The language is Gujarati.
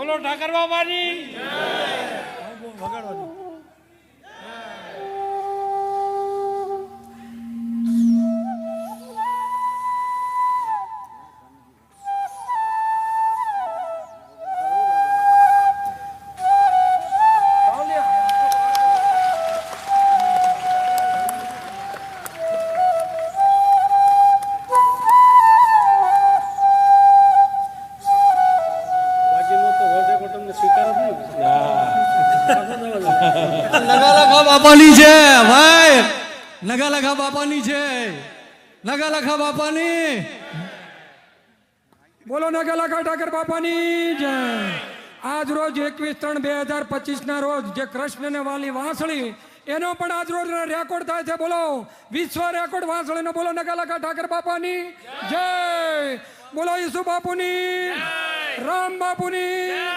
બોલો ઠાકર બાબાની વગાડવાનું. બાપાની છે ભાઈ, નગાલખા બાપાની છે, નગાલખા બાપાની. બોલો નગાલખા ઠાકર બાપાની જય. આજ રોજ 21/3/2025 ના રોજ જે કૃષ્ણ ને વાલી વાંસળી એનો પણ આજ રોજ રેકોર્ડ થાય છે. બોલો વિશ્વ રેકોર્ડ વાંસળી નો. બોલો નગાલખા ઠાકર બાપાની જય. બોલો ઈસુ બાપુની, રામ બાપુની.